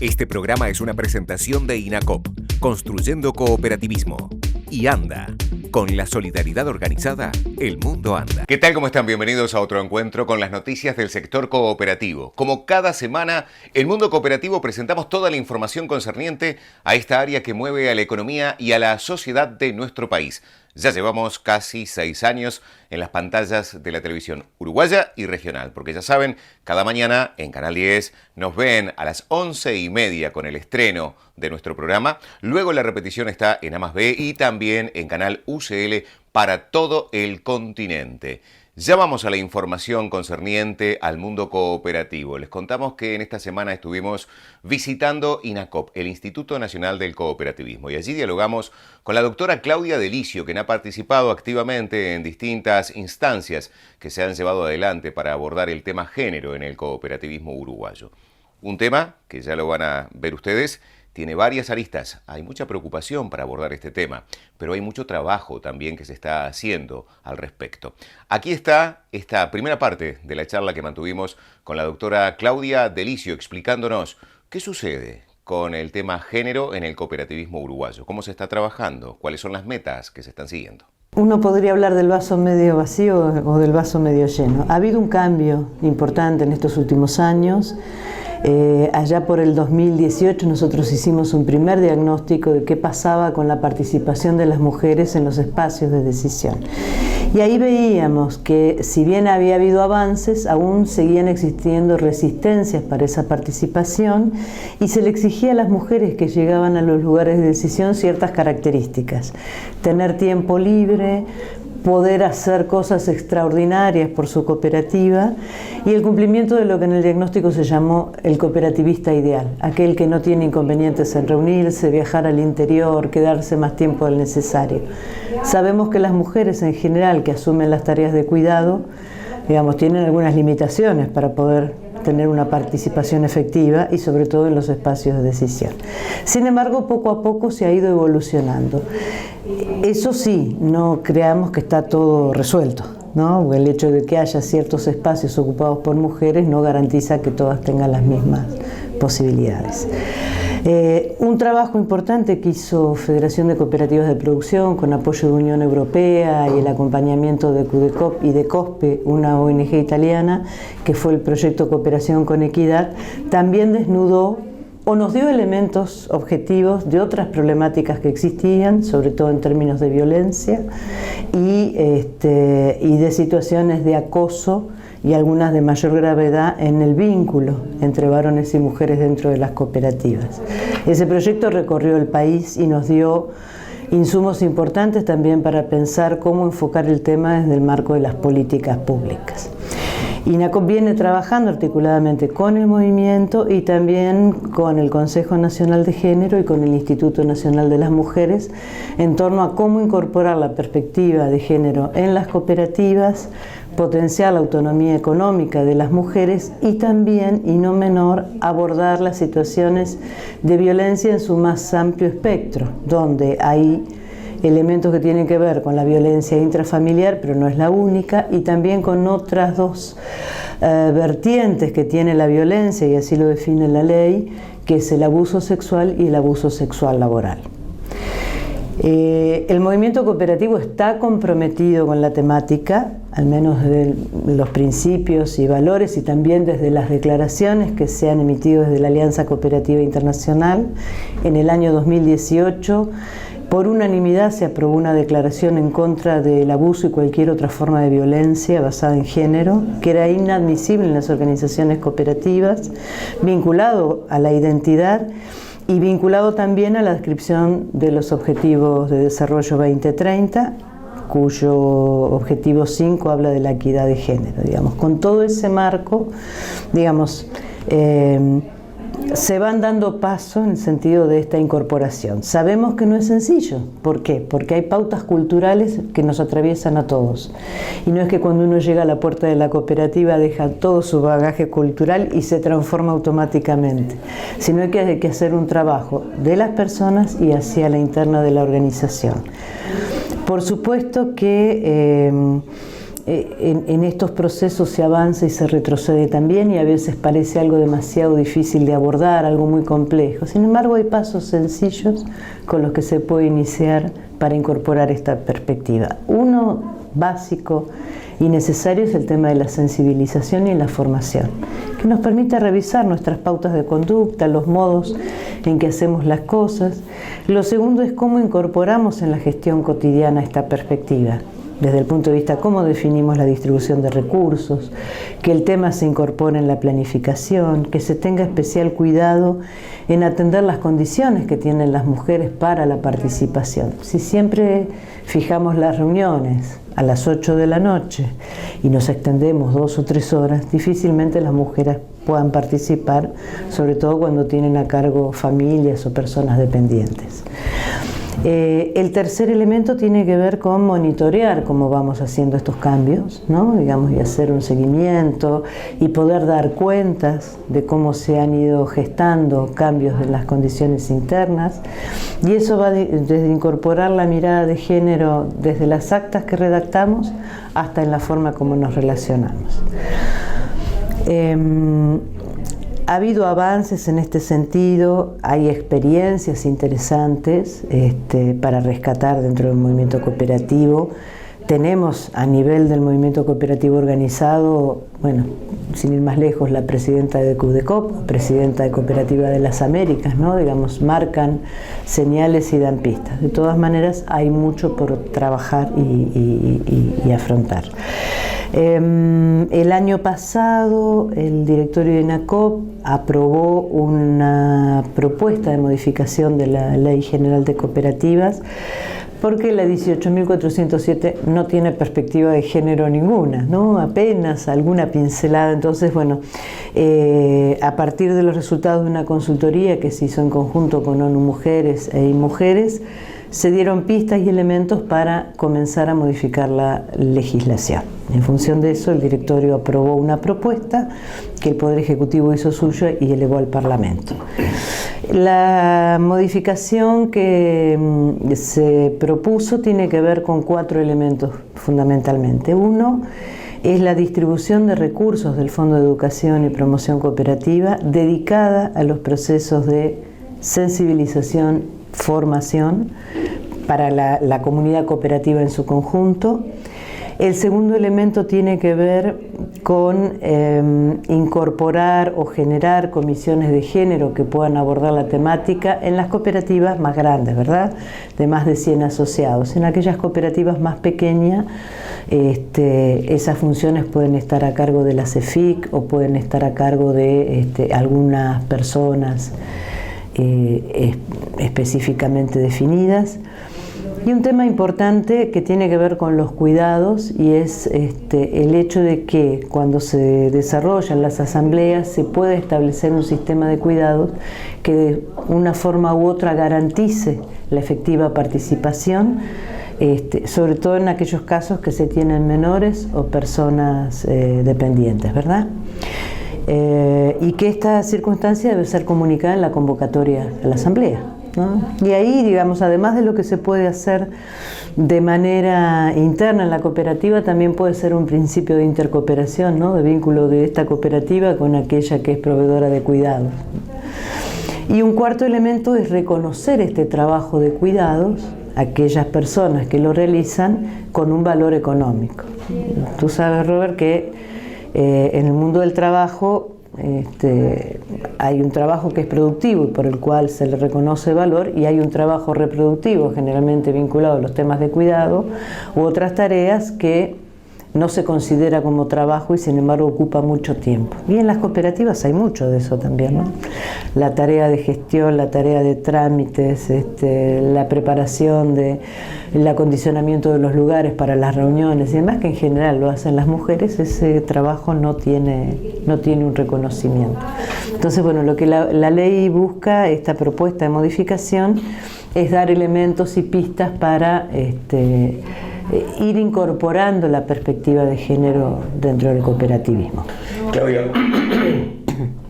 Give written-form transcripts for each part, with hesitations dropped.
Este programa es una presentación de INACOP, Construyendo Cooperativismo. Y anda. Con la solidaridad organizada, el mundo anda. ¿Qué tal? ¿Cómo están? Bienvenidos a otro encuentro con las noticias del sector cooperativo. Como cada semana, en Mundo Cooperativo presentamos toda la información concerniente a esta área que mueve a la economía y a la sociedad de nuestro país. Ya llevamos casi 6 años en las pantallas de la televisión uruguaya y regional, porque ya saben, cada mañana en Canal 10 nos ven a las 11:30 con el estreno de nuestro programa. Luego la repetición está en A+B y también en Canal UCL para todo el continente. Ya vamos a la información concerniente al mundo cooperativo. Les contamos que en esta semana estuvimos visitando INACOP, el Instituto Nacional del Cooperativismo, y allí dialogamos con la doctora Claudia Delicio, quien ha participado activamente en distintas instancias que se han llevado adelante para abordar el tema género en el cooperativismo uruguayo. Un tema que ya lo van a ver ustedes, tiene varias aristas. Hay mucha preocupación para abordar este tema, pero hay mucho trabajo también que se está haciendo al respecto. Aquí está esta primera parte de la charla que mantuvimos con la doctora Claudia Delicio, explicándonos qué sucede con el tema género en el cooperativismo uruguayo, cómo se está trabajando, cuáles son las metas que se están siguiendo. Uno podría hablar del vaso medio vacío o del vaso medio lleno. Ha habido un cambio importante en estos últimos años. Allá por el 2018 nosotros hicimos un primer diagnóstico de qué pasaba con la participación de las mujeres en los espacios de decisión. Y ahí veíamos que si bien había habido avances, aún seguían existiendo resistencias para esa participación y se le exigía a las mujeres que llegaban a los lugares de decisión ciertas características. Tener tiempo libre, poder hacer cosas extraordinarias por su cooperativa y el cumplimiento de lo que en el diagnóstico se llamó el cooperativista ideal, aquel que no tiene inconvenientes en reunirse, viajar al interior, quedarse más tiempo del necesario. Sabemos que las mujeres en general que asumen las tareas de cuidado, tienen algunas limitaciones para poder tener una participación efectiva y sobre todo en los espacios de decisión. Sin embargo, poco a poco se ha ido evolucionando. Eso sí, no creamos que está todo resuelto, ¿no? El hecho de que haya ciertos espacios ocupados por mujeres no garantiza que todas tengan las mismas posibilidades. Un trabajo importante que hizo Federación de Cooperativas de Producción con apoyo de Unión Europea y el acompañamiento de CUDECOP y de COSPE, una ONG italiana, que fue el proyecto Cooperación con Equidad, también desnudó o nos dio elementos objetivos de otras problemáticas que existían, sobre todo en términos de violencia y de situaciones de acoso y algunas de mayor gravedad en el vínculo entre varones y mujeres dentro de las cooperativas. Ese proyecto recorrió el país y nos dio insumos importantes también para pensar cómo enfocar el tema desde el marco de las políticas públicas. INACOP viene trabajando articuladamente con el movimiento y también con el Consejo Nacional de Género y con el Instituto Nacional de las Mujeres en torno a cómo incorporar la perspectiva de género en las cooperativas, potenciar la autonomía económica de las mujeres y también, y no menor, abordar las situaciones de violencia en su más amplio espectro, donde hay elementos que tienen que ver con la violencia intrafamiliar, pero no es la única, y también con otras dos vertientes que tiene la violencia, y así lo define la ley, que es el abuso sexual y el abuso sexual laboral. El movimiento cooperativo está comprometido con la temática, al menos desde los principios y valores y también desde las declaraciones que se han emitido desde la Alianza Cooperativa Internacional. En el año 2018, por unanimidad se aprobó una declaración en contra del abuso y cualquier otra forma de violencia basada en género, que era inadmisible en las organizaciones cooperativas, vinculado a la identidad y vinculado también a la descripción de los Objetivos de Desarrollo 2030, cuyo objetivo 5 habla de la equidad de género. Con todo ese marco, se van dando paso en el sentido de esta incorporación. Sabemos que no es sencillo. ¿Por qué? Porque hay pautas culturales que nos atraviesan a todos. Y no es que cuando uno llega a la puerta de la cooperativa deja todo su bagaje cultural y se transforma automáticamente, sino que hay que hacer un trabajo de las personas y hacia la interna de la organización. Por supuesto que en estos procesos se avanza y se retrocede también, y a veces parece algo demasiado difícil de abordar, algo muy complejo. Sin embargo, hay pasos sencillos con los que se puede iniciar para incorporar esta perspectiva. Uno básico y necesario es el tema de la sensibilización y la formación, que nos permite revisar nuestras pautas de conducta, los modos en que hacemos las cosas. Lo segundo es cómo incorporamos en la gestión cotidiana esta perspectiva, desde el punto de vista cómo definimos la distribución de recursos, que el tema se incorpore en la planificación, que se tenga especial cuidado en atender las condiciones que tienen las mujeres para la participación. Si siempre fijamos las reuniones a las 8 de la noche y nos extendemos 2 o 3 horas, difícilmente las mujeres puedan participar, sobre todo cuando tienen a cargo familias o personas dependientes. El tercer elemento tiene que ver con monitorear cómo vamos haciendo estos cambios, ¿no? Digamos, y hacer un seguimiento y poder dar cuentas de cómo se han ido gestando cambios en las condiciones internas. Y eso va desde incorporar la mirada de género desde las actas que redactamos hasta en la forma como nos relacionamos. Ha habido avances en este sentido, hay experiencias interesantes para rescatar dentro del movimiento cooperativo. Tenemos a nivel del movimiento cooperativo organizado, bueno, sin ir más lejos, la presidenta de CUDECOP, presidenta de Cooperativa de las Américas, ¿no? Digamos, marcan señales y dan pistas. De todas maneras, hay mucho por trabajar y afrontar. El año pasado el directorio de INACOP aprobó una propuesta de modificación de la Ley General de Cooperativas, porque la 18.407 no tiene perspectiva de género ninguna, ¿no? Apenas alguna pincelada. Entonces, bueno, a partir de los resultados de una consultoría que se hizo en conjunto con ONU Mujeres e IMujeres, se dieron pistas y elementos para comenzar a modificar la legislación. En función de eso, el directorio aprobó una propuesta que el Poder Ejecutivo hizo suya y elevó al Parlamento. La modificación que se propuso tiene que ver con 4 elementos fundamentalmente. Uno es la distribución de recursos del Fondo de Educación y Promoción Cooperativa dedicada a los procesos de sensibilización, formación para la comunidad cooperativa en su conjunto. El segundo elemento tiene que ver con incorporar o generar comisiones de género que puedan abordar la temática en las cooperativas más grandes, ¿verdad? De más de 100 asociados. En aquellas cooperativas más pequeñas, esas funciones pueden estar a cargo de la CEFIC o pueden estar a cargo de algunas personas específicamente definidas. Y un tema importante que tiene que ver con los cuidados, y es el hecho de que cuando se desarrollan las asambleas se puede establecer un sistema de cuidados que de una forma u otra garantice la efectiva participación, sobre todo en aquellos casos que se tienen menores o personas dependientes, ¿verdad? Y que esta circunstancia debe ser comunicada en la convocatoria a la asamblea, ¿no? Y ahí, digamos, además de lo que se puede hacer de manera interna en la cooperativa, también puede ser un principio de intercooperación, ¿no? De vínculo de esta cooperativa con aquella que es proveedora de cuidados. Y un cuarto elemento es reconocer este trabajo de cuidados a aquellas personas que lo realizan con un valor económico. Tú sabes, Robert, que en el mundo del trabajo hay un trabajo que es productivo y por el cual se le reconoce valor, y hay un trabajo reproductivo generalmente vinculado a los temas de cuidado u otras tareas que no se considera como trabajo y sin embargo ocupa mucho tiempo. Y en las cooperativas hay mucho de eso también, ¿no? La tarea de gestión, la tarea de trámites, la preparación el acondicionamiento de los lugares para las reuniones y demás, que en general lo hacen las mujeres, ese trabajo no tiene un reconocimiento. Entonces, bueno, lo que la ley busca, esta propuesta de modificación, es dar elementos y pistas para ir incorporando la perspectiva de género dentro del cooperativismo. Claudia,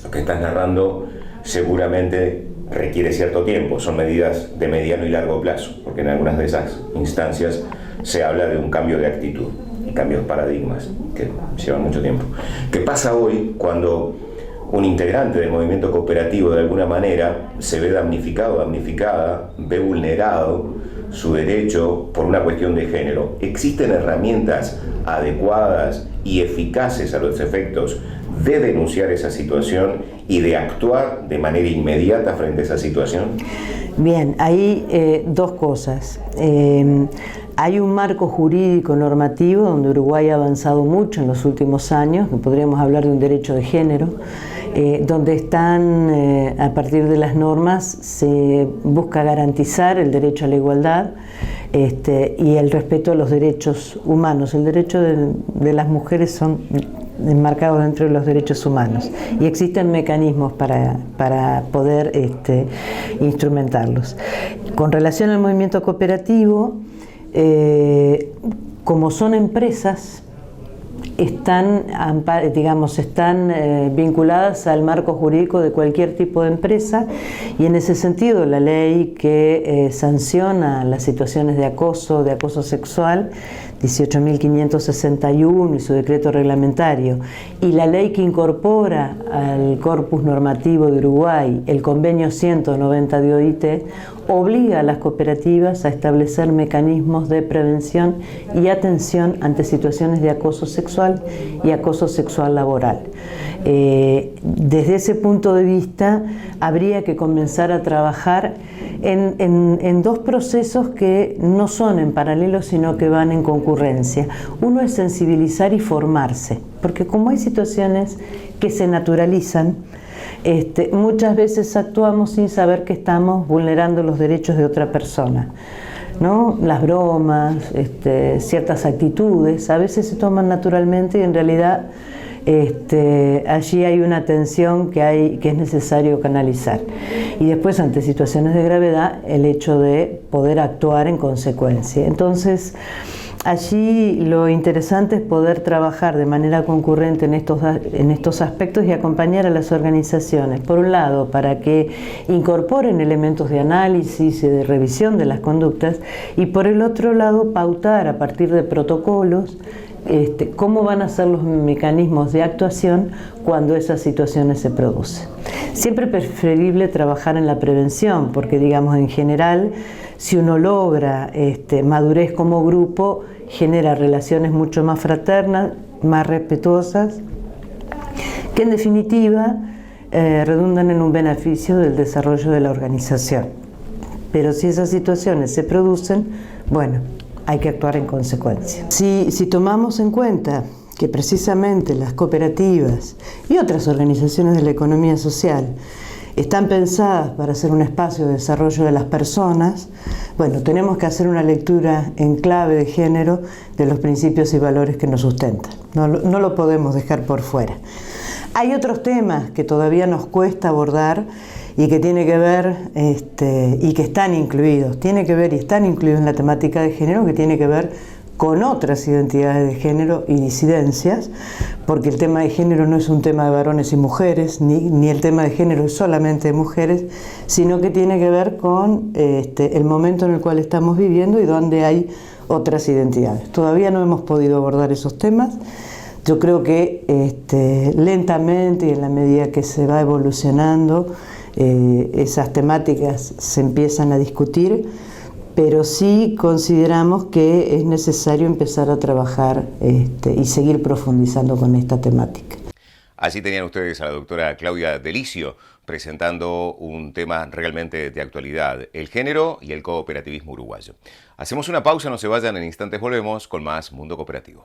lo que estás narrando seguramente requiere cierto tiempo, son medidas de mediano y largo plazo, porque en algunas de esas instancias se habla de un cambio de actitud. y cambios de paradigmas que llevan mucho tiempo. ¿Qué pasa hoy cuando un integrante del movimiento cooperativo de alguna manera se ve damnificado, damnificada, ve vulnerado su derecho por una cuestión de género? ¿Existen herramientas adecuadas y eficaces a los efectos de denunciar esa situación y de actuar de manera inmediata frente a esa situación? Bien, hay dos cosas. Hay un marco jurídico normativo donde Uruguay ha avanzado mucho en los últimos años, que podríamos hablar de un derecho de género, donde están, a partir de las normas, se busca garantizar el derecho a la igualdad y el respeto a los derechos humanos. El derecho de las mujeres son enmarcados dentro de los derechos humanos y existen mecanismos para poder instrumentarlos. Con relación al movimiento cooperativo, como son empresas, están vinculadas al marco jurídico de cualquier tipo de empresa, y en ese sentido la ley que sanciona las situaciones de acoso sexual, 18.561, y su decreto reglamentario, y la ley que incorpora al corpus normativo de Uruguay el convenio 190 de OIT, obliga a las cooperativas a establecer mecanismos de prevención y atención ante situaciones de acoso sexual y acoso sexual laboral. Desde ese punto de vista, habría que comenzar a trabajar en dos procesos que no son en paralelo, sino que van en concurrencia. Uno es sensibilizar y formarse, porque como hay situaciones que se naturalizan, muchas veces actuamos sin saber que estamos vulnerando los derechos de otra persona, ¿no? Las bromas, ciertas actitudes, a veces se toman naturalmente y en realidad allí hay una tensión que es necesario canalizar. Y después, ante situaciones de gravedad, el hecho de poder actuar en consecuencia. Entonces, allí lo interesante es poder trabajar de manera concurrente en estos aspectos y acompañar a las organizaciones, por un lado, para que incorporen elementos de análisis y de revisión de las conductas, y por el otro lado, pautar a partir de protocolos cómo van a ser los mecanismos de actuación cuando esas situaciones se producen. Siempre es preferible trabajar en la prevención, porque digamos en general, si uno logra madurez como grupo, genera relaciones mucho más fraternas, más respetuosas, que en definitiva redundan en un beneficio del desarrollo de la organización. Pero si esas situaciones se producen, bueno, hay que actuar en consecuencia. Si tomamos en cuenta que precisamente las cooperativas y otras organizaciones de la economía social están pensadas para ser un espacio de desarrollo de las personas, bueno, tenemos que hacer una lectura en clave de género de los principios y valores que nos sustentan. No lo podemos dejar por fuera. Hay otros temas que todavía nos cuesta abordar y que tiene que ver, y que están incluidos, están incluidos en la temática de género, que tiene que ver con otras identidades de género y disidencias, porque el tema de género no es un tema de varones y mujeres, ni el tema de género es solamente de mujeres, sino que tiene que ver con el momento en el cual estamos viviendo y donde hay otras identidades. Todavía no hemos podido abordar esos temas. Yo creo que lentamente y en la medida que se va evolucionando, esas temáticas se empiezan a discutir, pero sí consideramos que es necesario empezar a trabajar y seguir profundizando con esta temática. Así tenían ustedes a la doctora Claudia Delicio presentando un tema realmente de actualidad, el género y el cooperativismo uruguayo. Hacemos una pausa, no se vayan, en instantes volvemos con más Mundo Cooperativo.